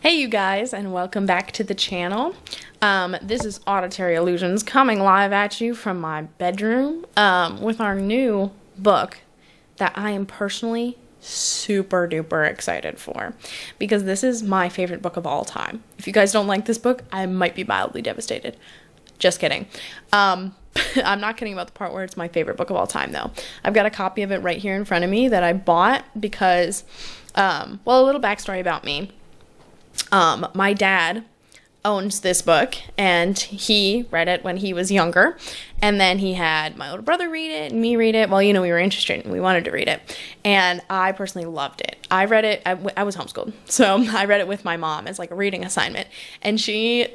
Hey you guys, and welcome back to the channel. This is Auditory Illusions coming live at you from my bedroom with our new book that I am personally super duper excited for, because this is my favorite book of all time. If you guys don't like this book, I might be mildly devastated. Just kidding. I'm not kidding about the part where it's my favorite book of all time, though. I've got a copy of it right here in front of me that I bought because, well, a little backstory about me. My dad owns this book, and he read it when he was younger, and then he had my older brother read it and me read it. Well, we were interested and we wanted to read it, and I personally loved it. I read it, I was homeschooled, so I read it with my mom as like a reading assignment, and she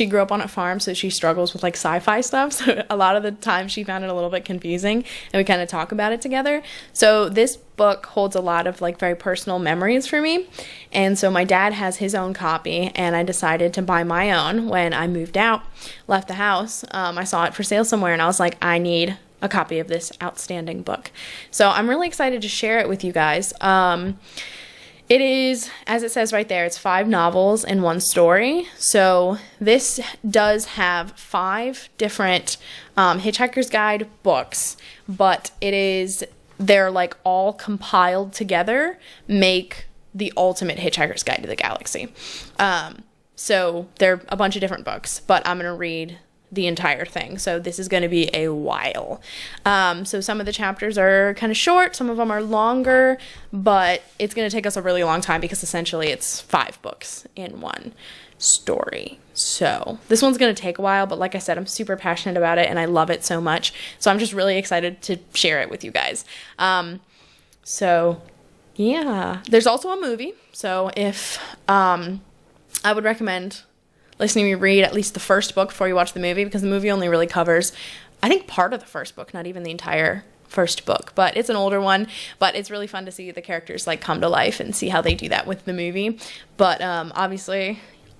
grew up on a farm, so she struggles with like sci-fi stuff, so a lot of the time she found it a little bit confusing, and we kind of talk about it together. So this book holds a lot of like very personal memories for me, and so my dad has his own copy, and I decided to buy my own when I moved out, left the house. I saw it for sale somewhere, and I was like, I need a copy of this outstanding book. So I'm really excited to share it with you guys. It is, as it says right there, it's 5 novels and 1 story. So this does have 5 different Hitchhiker's Guide books, but they're like all compiled together, make the ultimate Hitchhiker's Guide to the Galaxy. So they're a bunch of different books, but I'm going to read the entire thing, so this is going to be a while. So some of the chapters are kind of short, some of them are longer, but it's going to take us a really long time because essentially it's 5 books in 1 story. So this one's going to take a while, but like I said, I'm super passionate about it and I love it so much, so I'm just really excited to share it with you guys. So yeah, there's also a movie, so if I would recommend listening to me read at least the first book before you watch the movie, because the movie only really covers, I think, part of the first book, not even the entire first book, but it's an older one, but it's really fun to see the characters like come to life and see how they do that with the movie. But obviously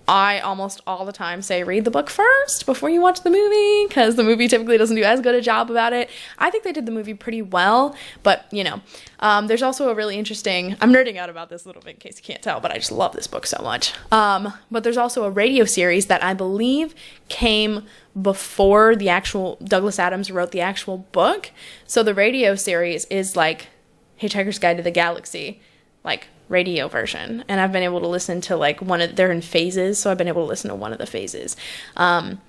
I almost all the time say read the book first before you watch the movie, because the movie typically doesn't do as good a job about it. I think they did the movie pretty well, but there's also a really interesting, I'm nerding out about this a little bit in case you can't tell, but I just love this book so much. But there's also a radio series that I believe came before the actual, Douglas Adams wrote the actual book. So the radio series is like Hitchhiker's Guide to the Galaxy, like radio version, and I've been able to listen to like they're in phases, so I've been able to listen to one of the phases. And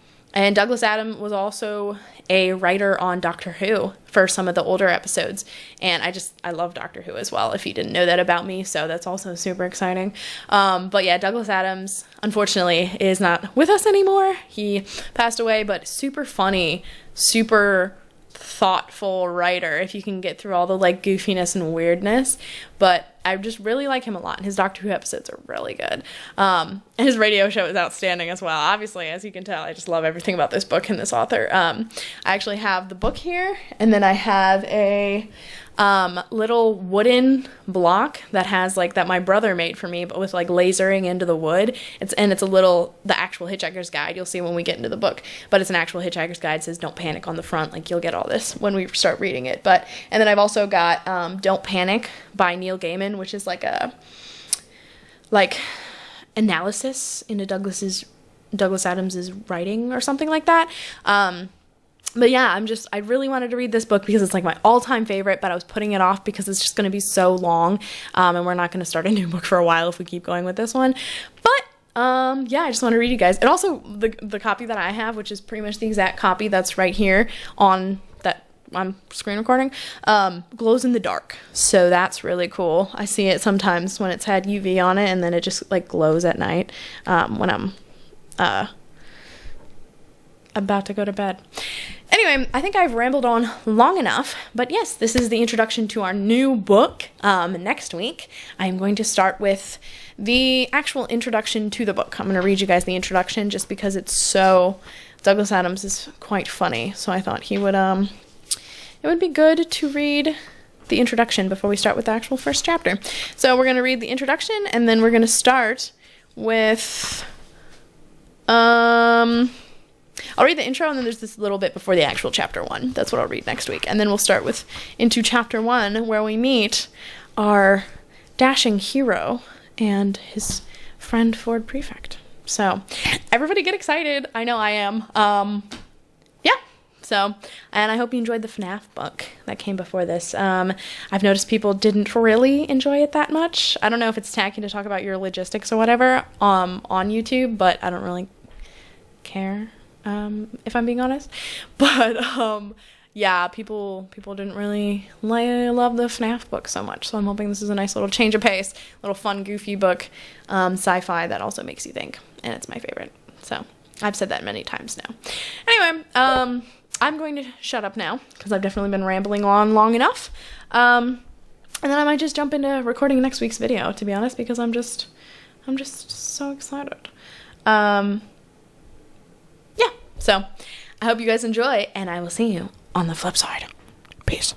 Douglas Adams was also a writer on Doctor Who for some of the older episodes, and I love Doctor Who as well, if you didn't know that about me, so that's also super exciting. But yeah, Douglas Adams unfortunately is not with us anymore. He passed away, but super funny, super thoughtful writer, if you can get through all the like goofiness and weirdness. But I just really like him a lot, and his Doctor Who episodes are really good. And his radio show is outstanding as well. Obviously, as you can tell, I just love everything about this book and this author. I actually have the book here, and then I have a little wooden block that has like, that my brother made for me, but with like lasering into the wood. It's the actual Hitchhiker's Guide. You'll see when we get into the book, but it's an actual Hitchhiker's Guide. It says "Don't Panic" on the front. Like, you'll get all this when we start reading it. And then I've also got "Don't Panic" by Neil Gaiman, which is like a analysis into Douglas Adams's writing or something like that. But yeah, I really wanted to read this book because it's like my all-time favorite, but I was putting it off because it's just going to be so long, and we're not going to start a new book for a while if we keep going with this one. But yeah, I just want to read you guys. And also, the copy that I have, which is pretty much the exact copy that's right here on that I'm screen recording, glows in the dark. So that's really cool. I see it sometimes when it's had UV on it, and then it just like glows at night when I'm about to go to bed. Anyway, I think I've rambled on long enough, but yes, this is the introduction to our new book. Next week, I'm going to start with the actual introduction to the book. I'm going to read you guys the introduction just because Douglas Adams is quite funny, so I thought it would be good to read the introduction before we start with the actual first chapter. So we're going to read the introduction, and then we're going to start with, I'll read the intro, and then there's this little bit before the actual chapter 1. That's what I'll read next week. And then we'll start into chapter 1, where we meet our dashing hero and his friend Ford Prefect. So everybody get excited. I know I am. Yeah. So, and I hope you enjoyed the FNAF book that came before this. I've noticed people didn't really enjoy it that much. I don't know if it's tacky to talk about your logistics or whatever on YouTube, but I don't really care, if I'm being honest. But yeah, people didn't really love the FNAF book so much. So I'm hoping this is a nice little change of pace, little fun, goofy book, sci-fi that also makes you think. And it's my favorite. So I've said that many times now. Anyway, I'm going to shut up now because I've definitely been rambling on long enough. And then I might just jump into recording next week's video, to be honest, because I'm just so excited. Yeah, so I hope you guys enjoy, and I will see you on the flip side. Peace.